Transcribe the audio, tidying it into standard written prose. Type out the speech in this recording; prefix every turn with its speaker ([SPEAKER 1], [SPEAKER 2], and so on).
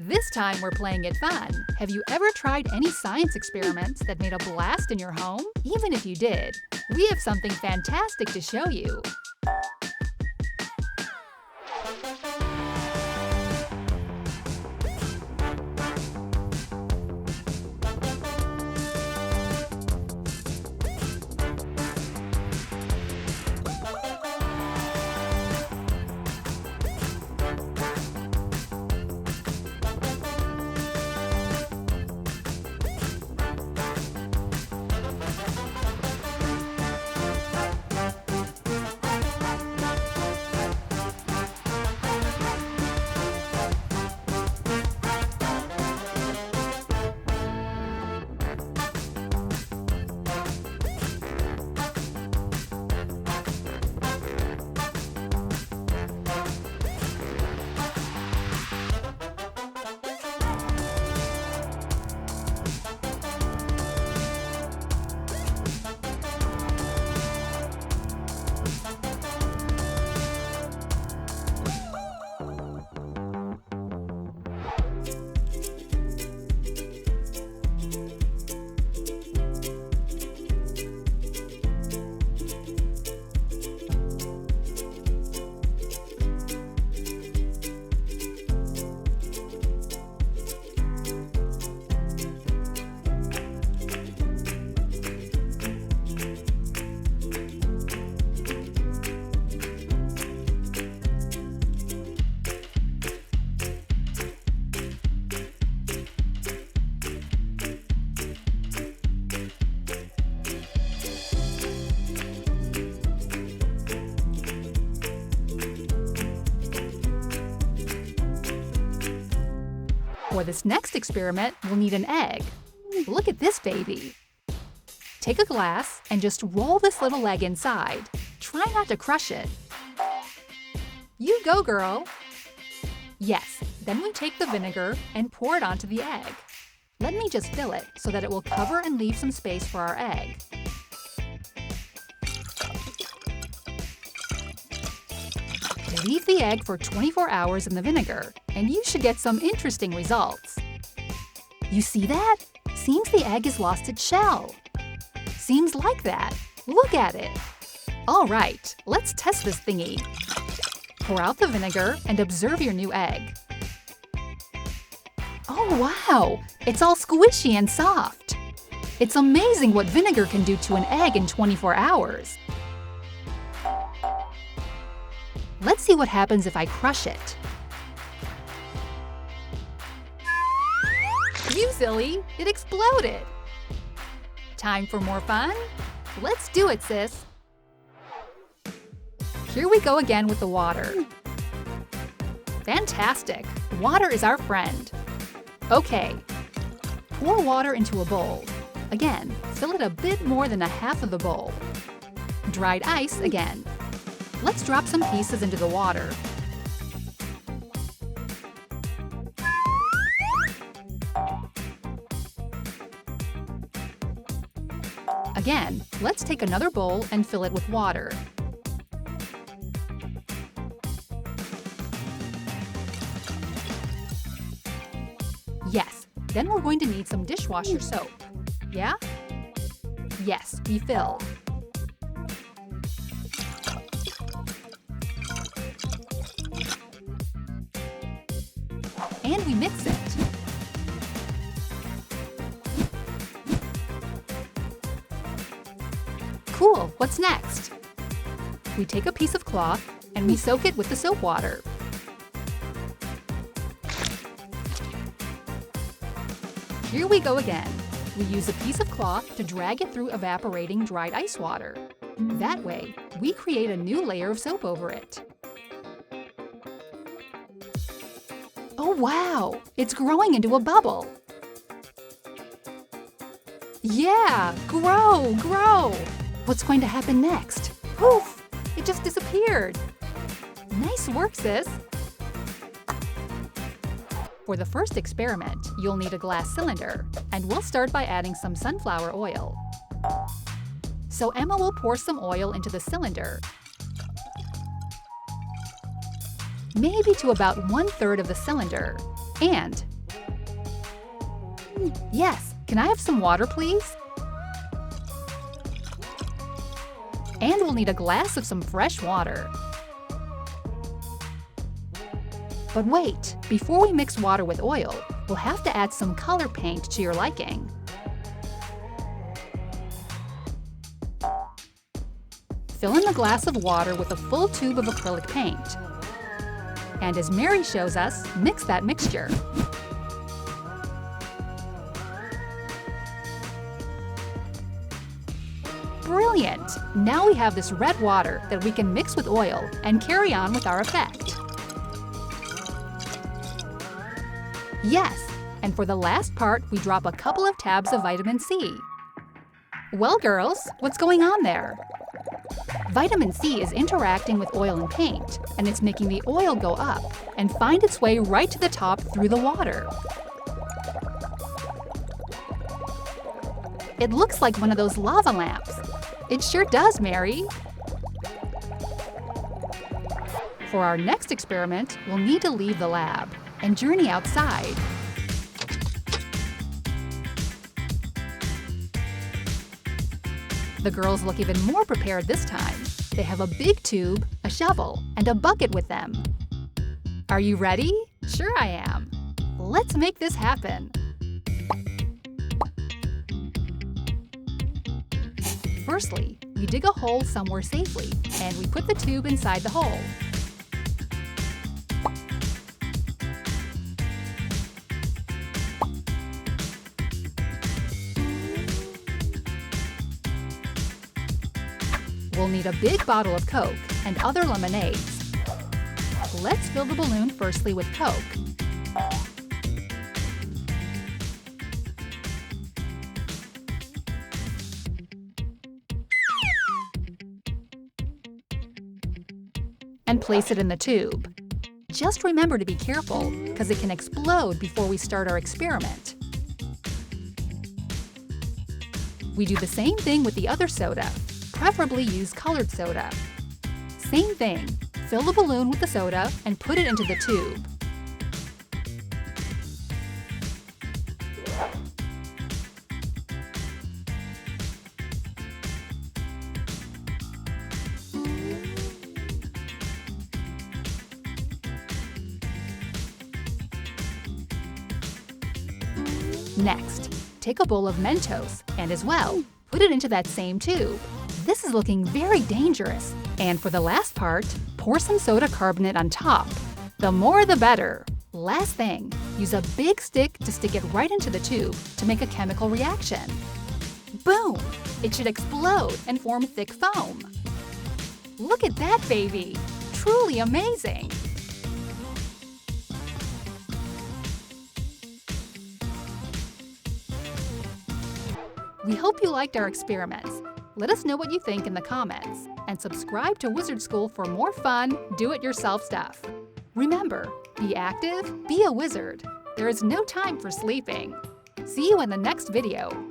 [SPEAKER 1] This time we're playing it fun. Have you ever tried any science experiments that made a blast in your home? Even if you did, we have something fantastic to show you. For this next experiment, we'll need an egg. Look at this baby. Take a glass and just roll this little egg inside. Try not to crush it. You go, girl. Yes, then we take the vinegar and pour it onto the egg. Let me just fill it so that it will cover and leave some space for our egg. Leave the egg for 24 hours in the vinegar, and you should get some interesting results. You see that? Seems the egg has lost its shell. Seems like that. Look at it. All right, let's test this thingy. Pour out the vinegar and observe your new egg. Oh wow, it's all squishy and soft. It's amazing what vinegar can do to an egg in 24 hours. Let's see what happens if I crush it. You silly, it exploded. Time for more fun? Let's do it, sis. Here we go again with the water. Fantastic, water is our friend. Okay, pour water into a bowl. Again, fill it a bit more than a half of the bowl. Dried ice again. Let's drop some pieces into the water. Again, let's take another bowl and fill it with water. Yes, then we're going to need some dishwasher soap. Yeah? Yes, refill. And we mix it. Cool, what's next? We take a piece of cloth and we soak it with the soap water. Here we go again. We use a piece of cloth to drag it through evaporating dried ice water. That way, we create a new layer of soap over it. Oh wow, it's growing into a bubble. Yeah, grow, grow. What's going to happen next? Poof, it just disappeared. Nice work, sis. For the first experiment, you'll need a glass cylinder, and we'll start by adding some sunflower oil. So Emma will pour some oil into the cylinder, maybe to about 1/3 of the cylinder, and Yes, can I have some water, please? And we'll need a glass of some fresh water. But wait, before we mix water with oil, we'll have to add some color paint to your liking. Fill in the glass of water with a full tube of acrylic paint. And as Mary shows us, mix that mixture. Brilliant! Now we have this red water that we can mix with oil and carry on with our effect. Yes, and for the last part, we drop a couple of tabs of vitamin C. Well, girls, what's going on there? Vitamin C is interacting with oil and paint, and it's making the oil go up and find its way right to the top through the water. It looks like one of those lava lamps. It sure does, Mary. For our next experiment, we'll need to leave the lab and journey outside. The girls look even more prepared this time. They have a big tube, a shovel, and a bucket with them. Are you ready? Sure I am. Let's make this happen. Firstly, we dig a hole somewhere safely, and we put the tube inside the hole. We'll need a big bottle of Coke and other lemonades. Let's fill the balloon firstly with Coke. And place it in the tube. Just remember to be careful, because it can explode before we start our experiment. We do the same thing with the other soda. Preferably use colored soda. Same thing, fill the balloon with the soda and put it into the tube. Next, take a bowl of Mentos and as well, put it into that same tube. This is looking very dangerous. And for the last part, pour some soda carbonate on top. The more the better. Last thing, use a big stick to stick it right into the tube to make a chemical reaction. Boom! It should explode and form thick foam. Look at that, baby! Truly amazing! We hope you liked our experiments. Let us know what you think in the comments, and subscribe to Wizard School for more fun, do-it-yourself stuff. Remember, be active, be a wizard. There is no time for sleeping. See you in the next video.